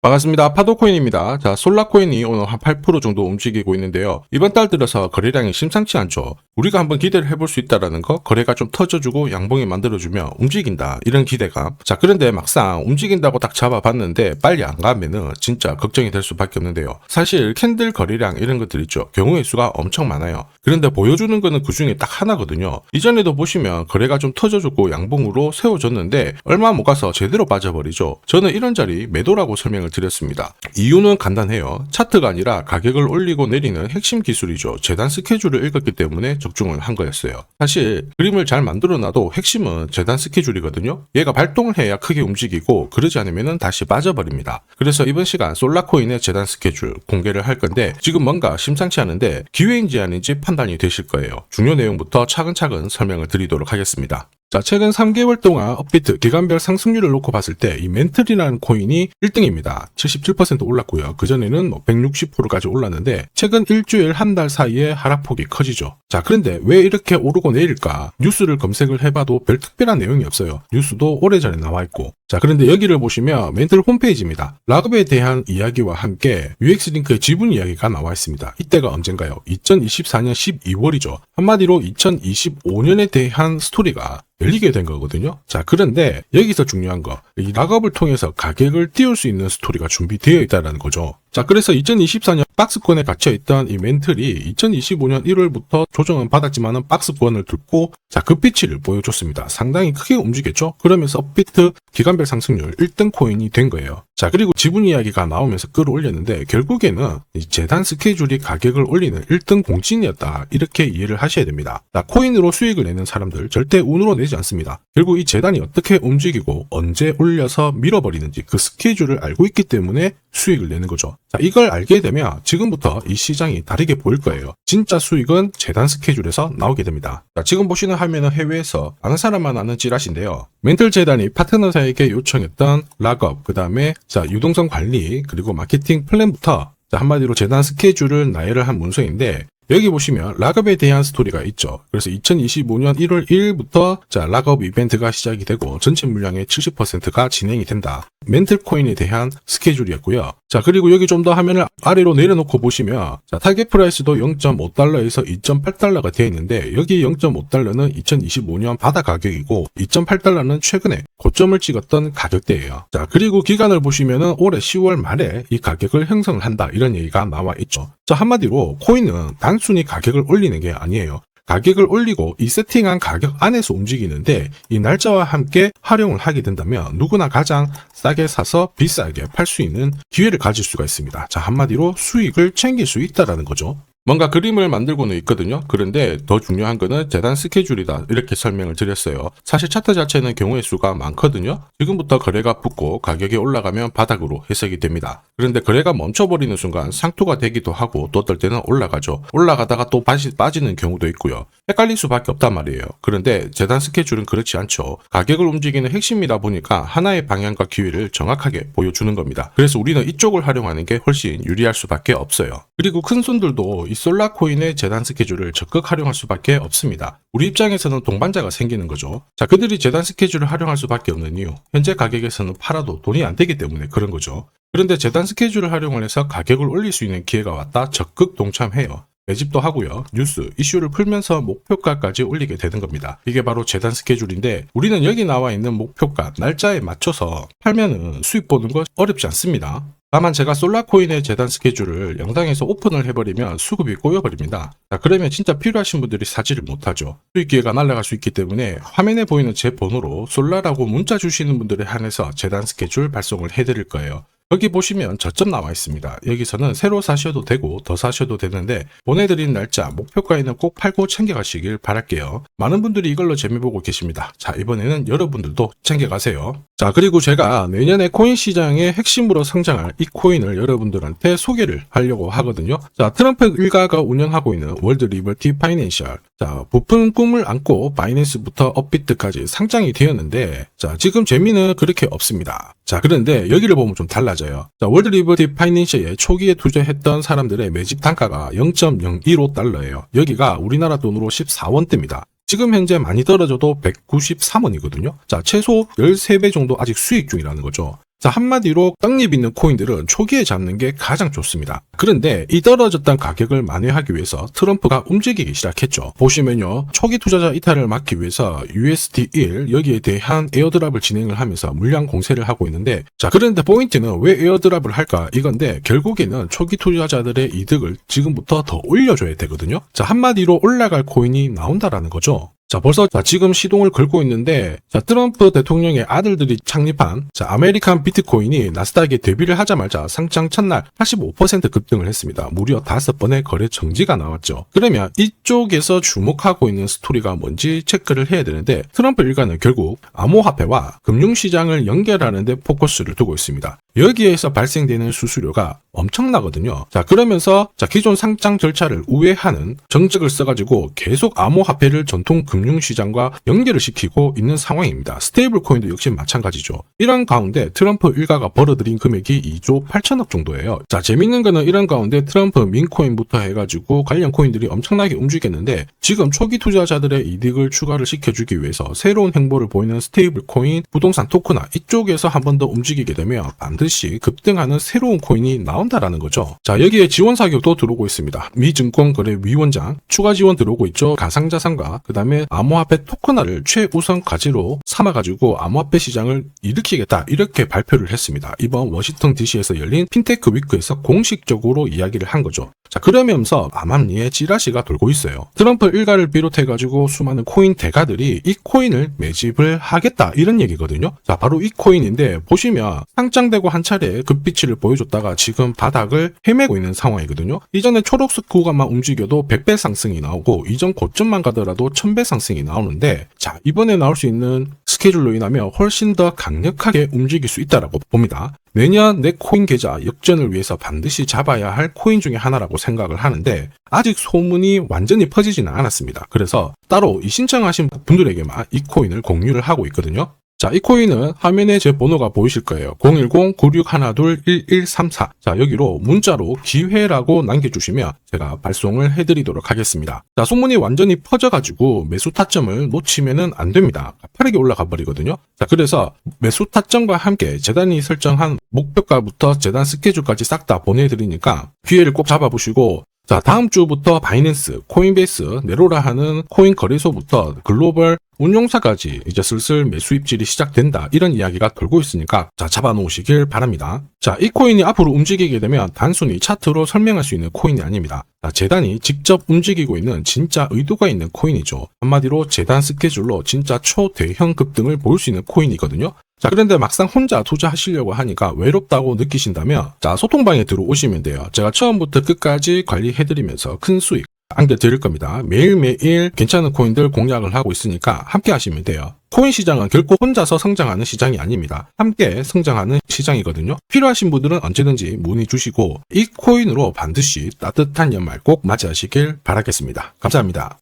반갑습니다. 파도코인입니다. 자, 솔라코인이 오늘 한 8% 정도 움직이고 있는데요. 이번 달 들어서 거래량이 심상치 않죠. 우리가 한번 기대를 해볼 수 있다라는 거, 거래가 좀 터져주고 양봉이 만들어주면 움직인다, 이런 기대감. 자, 그런데 막상 움직인다고 딱 잡아봤는데 빨리 안 가면은 진짜 걱정이 될 수밖에 없는데요. 사실 캔들 거래량 이런 것들 있죠. 경우의 수가 엄청 많아요. 그런데 보여주는 거는 그 중에 딱 하나거든요. 이전에도 보시면 거래가 좀 터져주고 양봉으로 세워졌는데 얼마 못 가서 제대로 빠져버리죠. 저는 이런 자리 매도라고 설명을 드렸습니다. 이유는 간단해요. 차트가 아니라 가격을 올리고 내리는 핵심 기술이죠. 재단 스케줄을 읽었기 때문에 적중을 한 거였어요. 사실 그림을 잘 만들어놔도 핵심은 재단 스케줄이거든요. 얘가 발동을 해야 크게 움직이고 그러지 않으면 다시 빠져버립니다. 그래서 이번 시간 솔라코인의 재단 스케줄 공개를 할 건데 지금 뭔가 심상치 않은데 기회인지 아닌지 판단이 되실 거예요. 중요 내용부터 차근차근 설명을 드리도록 하겠습니다. 자, 최근 3개월 동안 업비트 기간별 상승률을 놓고 봤을 때 이 멘틀이라는 코인이 1등입니다. 77% 올랐고요. 그전에는 160%까지 올랐는데 최근 일주일 한 달 사이에 하락폭이 커지죠. 자, 그런데 왜 이렇게 오르고 내릴까? 뉴스를 검색을 해봐도 별 특별한 내용이 없어요. 뉴스도 오래전에 나와 있고. 자, 그런데 여기를 보시면 멘틀 홈페이지입니다. 락업에 대한 이야기와 함께 UX링크의 지분 이야기가 나와 있습니다. 이때가 언젠가요? 2024년 12월이죠. 한마디로 2025년에 대한 스토리가 열리게 된 거거든요. 자, 그런데 여기서 중요한 거, 이 락업을 통해서 가격을 띄울 수 있는 스토리가 준비되어 있다는 거죠. 자, 그래서 2024년 박스권에 갇혀있던 이 멘틀이 2025년 1월부터 조정은 받았지만은 박스권을 뚫고 자, 급비치를 보여줬습니다. 상당히 크게 움직였죠. 그러면서 업비트 기간별 상승률 1등 코인이 된 거예요. 자, 그리고 지분 이야기가 나오면서 끌어올렸는데 결국에는 이 재단 스케줄이 가격을 올리는 1등 공신이었다, 이렇게 이해를 하셔야 됩니다. 자, 코인으로 수익을 내는 사람들 절대 운으로 내지 않습니다. 결국 이 재단이 어떻게 움직이고 언제 올려서 밀어버리는지 그 스케줄을 알고 있기 때문에 수익을 내는 거죠. 자, 이걸 알게 되면 지금부터 이 시장이 다르게 보일 거예요. 진짜 수익은 재단 스케줄에서 나오게 됩니다. 자, 지금 보시는 화면은 해외에서 아는 사람만 아는 찌라시인데요. 멘틀 재단이 파트너사에게 요청했던 락업, 그 다음에 자, 유동성 관리, 그리고 마케팅 플랜부터 자, 한마디로 재단 스케줄을 나열을 한 문서인데 여기 보시면 락업에 대한 스토리가 있죠. 그래서 2025년 1월 1일부터 자, 락업 이벤트가 시작이 되고 전체 물량의 70%가 진행이 된다. 멘틀 코인에 대한 스케줄이었고요. 자, 그리고 여기 좀 더 화면을 아래로 내려놓고 보시면 자, 타겟 프라이스도 0.5달러에서 2.8달러가 되어 있는데 여기 0.5달러는 2025년 바다 가격이고 2.8달러는 최근에 고점을 찍었던 가격대예요. 자, 그리고 기간을 보시면은 올해 10월 말에 이 가격을 형성을 한다, 이런 얘기가 나와 있죠. 자, 한마디로 코인은 단순히 가격을 올리는 게 아니에요. 가격을 올리고 이 세팅한 가격 안에서 움직이는데 이 날짜와 함께 활용을 하게 된다면 누구나 가장 싸게 사서 비싸게 팔 수 있는 기회를 가질 수가 있습니다. 자, 한마디로 수익을 챙길 수 있다라는 거죠. 뭔가 그림을 만들고는 있거든요. 그런데 더 중요한 거는 재단 스케줄이다, 이렇게 설명을 드렸어요. 사실 차트 자체는 경우의 수가 많거든요. 지금부터 거래가 붙고 가격이 올라가면 바닥으로 해석이 됩니다. 그런데 거래가 멈춰버리는 순간 상투가 되기도 하고 또 어떨 때는 올라가죠. 올라가다가 또 빠지는 경우도 있고요. 헷갈릴 수밖에 없단 말이에요. 그런데 재단 스케줄은 그렇지 않죠. 가격을 움직이는 핵심이다 보니까 하나의 방향과 기회를 정확하게 보여주는 겁니다. 그래서 우리는 이쪽을 활용하는 게 훨씬 유리할 수밖에 없어요. 그리고 큰 손들도 이 솔라코인의 재단 스케줄을 적극 활용할 수밖에 없습니다. 우리 입장에서는 동반자가 생기는 거죠. 자, 그들이 재단 스케줄을 활용할 수밖에 없는 이유, 현재 가격에서는 팔아도 돈이 안 되기 때문에 그런 거죠. 그런데 재단 스케줄을 활용을 해서 가격을 올릴 수 있는 기회가 왔다, 적극 동참해요. 매집도 하고요. 뉴스, 이슈를 풀면서 목표가까지 올리게 되는 겁니다. 이게 바로 재단 스케줄인데 우리는 여기 나와 있는 목표가 날짜에 맞춰서 팔면은 수익 보는 거 어렵지 않습니다. 다만 제가 솔라코인의 재단 스케줄을 영상에서 오픈을 해버리면 수급이 꼬여버립니다. 자, 그러면 진짜 필요하신 분들이 사지를 못하죠. 수익 기회가 날아갈 수 있기 때문에 화면에 보이는 제 번호로 솔라라고 문자 주시는 분들에 한해서 재단 스케줄 발송을 해드릴 거예요. 여기 보시면 저점 나와 있습니다. 여기서는 새로 사셔도 되고 더 사셔도 되는데 보내드린 날짜, 목표가에는 꼭 팔고 챙겨가시길 바랄게요. 많은 분들이 이걸로 재미보고 계십니다. 자, 이번에는 여러분들도 챙겨가세요. 자, 그리고 제가 내년에 코인 시장의 핵심으로 성장할 이 코인을 여러분들한테 소개를 하려고 하거든요. 자, 트럼프 일가가 운영하고 있는 월드 리버티 파이낸셜. 자, 부푼 꿈을 안고 바이낸스부터 업비트까지 상장이 되었는데 자, 지금 재미는 그렇게 없습니다. 자, 그런데 여기를 보면 좀 달라져요. 자, 월드 리버티 파이낸셜에 초기에 투자했던 사람들의 매집 단가가 0.015달러예요. 여기가 우리나라 돈으로 14원대입니다. 지금 현재 많이 떨어져도 193원이거든요. 자, 최소 13배 정도 아직 수익 중이라는 거죠. 자, 한마디로 떡잎 있는 코인들은 초기에 잡는 게 가장 좋습니다. 그런데 이 떨어졌던 가격을 만회하기 위해서 트럼프가 움직이기 시작했죠. 보시면요, 초기 투자자 이탈을 막기 위해서 USD1 여기에 대한 에어드랍을 진행을 하면서 물량 공세를 하고 있는데, 자, 그런데 포인트는 왜 에어드랍을 할까 이건데, 결국에는 초기 투자자들의 이득을 지금부터 더 올려줘야 되거든요. 자, 한마디로 올라갈 코인이 나온다라는 거죠. 자, 벌써 지금 시동을 걸고 있는데, 자, 트럼프 대통령의 아들들이 창립한 아메리칸 비트코인이 나스닥에 데뷔를 하자마자 상장 첫날 85% 급등을 했습니다. 무려 5번의 거래 정지가 나왔죠. 그러면 이쪽에서 주목하고 있는 스토리가 뭔지 체크를 해야 되는데, 트럼프 일가는 결국 암호화폐와 금융시장을 연결하는 데 포커스를 두고 있습니다. 여기에서 발생되는 수수료가 엄청나거든요. 자, 그러면서 기존 상장 절차를 우회하는 정책을 써가지고 계속 암호화폐를 전통 금융시장과 연결을 시키고 있는 상황입니다. 스테이블 코인도 역시 마찬가지죠. 이런 가운데 트럼프 일가가 벌어들인 금액이 2조 8천억 정도예요. 자, 재밌는 거는 이런 가운데 트럼프 민코인부터 해가지고 관련 코인들이 엄청나게 움직였는데, 지금 초기 투자자들의 이득을 추가를 시켜주기 위해서 새로운 행보를 보이는 스테이블 코인, 부동산 토크나 이쪽에서 한 번 더 움직이게 되면 반드시 급등하는 새로운 코인이 나온다라는 거죠. 자, 여기에 지원 사격도 들어오고 있습니다. 미 증권거래위원장 추가 지원 들어오고 있죠. 가상자산과 그 다음에 암호화폐 토큰화를 최우선 과제로 삼아가지고 암호화폐 시장을 일으키겠다, 이렇게 발표를 했습니다. 이번 워싱턴 DC에서 열린 핀테크 위크에서 공식적으로 이야기를 한 거죠. 자, 그러면서 암암리에 찌라시가 돌고 있어요. 트럼프 일가를 비롯해가지고 수많은 코인 대가들이 이 코인을 매집을 하겠다, 이런 얘기거든요. 자, 바로 이 코인인데, 보시면 상장되고 한 차례 급비치를 보여줬다가 지금 바닥을 헤매고 있는 상황이거든요. 이전에 초록색 구간만 움직여도 100배 상승이 나오고, 이전 고점만 가더라도 1000배 상승이 나오는데, 자, 이번에 나올 수 있는 스케줄로 인하면 훨씬 더 강력하게 움직일 수 있다라고 봅니다. 내년 내 코인 계좌 역전을 위해서 반드시 잡아야 할 코인 중에 하나라고 생각을 하는데, 아직 소문이 완전히 퍼지지는 않았습니다. 그래서 따로 이 신청하신 분들에게만 이 코인을 공유를 하고 있거든요. 자, 이 코인은 화면에 제 번호가 보이실 거예요. 010-9612-1134. 자, 여기로 문자로 기회라고 남겨주시면 제가 발송을 해드리도록 하겠습니다. 자, 소문이 완전히 퍼져가지고 매수 타점을 놓치면은 안 됩니다. 빠르게 올라가 버리거든요. 자, 그래서 매수 타점과 함께 재단이 설정한 목표가부터 재단 스케줄까지 싹 다 보내드리니까 기회를 꼭 잡아보시고, 자, 다음 주부터 바이낸스, 코인베이스, 네로라 하는 코인 거래소부터 글로벌 운용사까지 이제 슬슬 매수 입질이 시작된다, 이런 이야기가 돌고 있으니까 자, 잡아놓으시길 바랍니다. 자, 이 코인이 앞으로 움직이게 되면 단순히 차트로 설명할 수 있는 코인이 아닙니다. 자, 재단이 직접 움직이고 있는 진짜 의도가 있는 코인이죠. 한마디로 재단 스케줄로 진짜 초대형 급등을 볼 수 있는 코인이거든요. 자, 그런데 막상 혼자 투자하시려고 하니까 외롭다고 느끼신다면, 자, 소통방에 들어오시면 돼요. 제가 처음부터 끝까지 관리해드리면서 큰 수익 안겨드릴 겁니다. 매일매일 괜찮은 코인들 공략을 하고 있으니까 함께 하시면 돼요. 코인 시장은 결코 혼자서 성장하는 시장이 아닙니다. 함께 성장하는 시장이거든요. 필요하신 분들은 언제든지 문의 주시고, 이 코인으로 반드시 따뜻한 연말 꼭 맞이하시길 바라겠습니다. 감사합니다.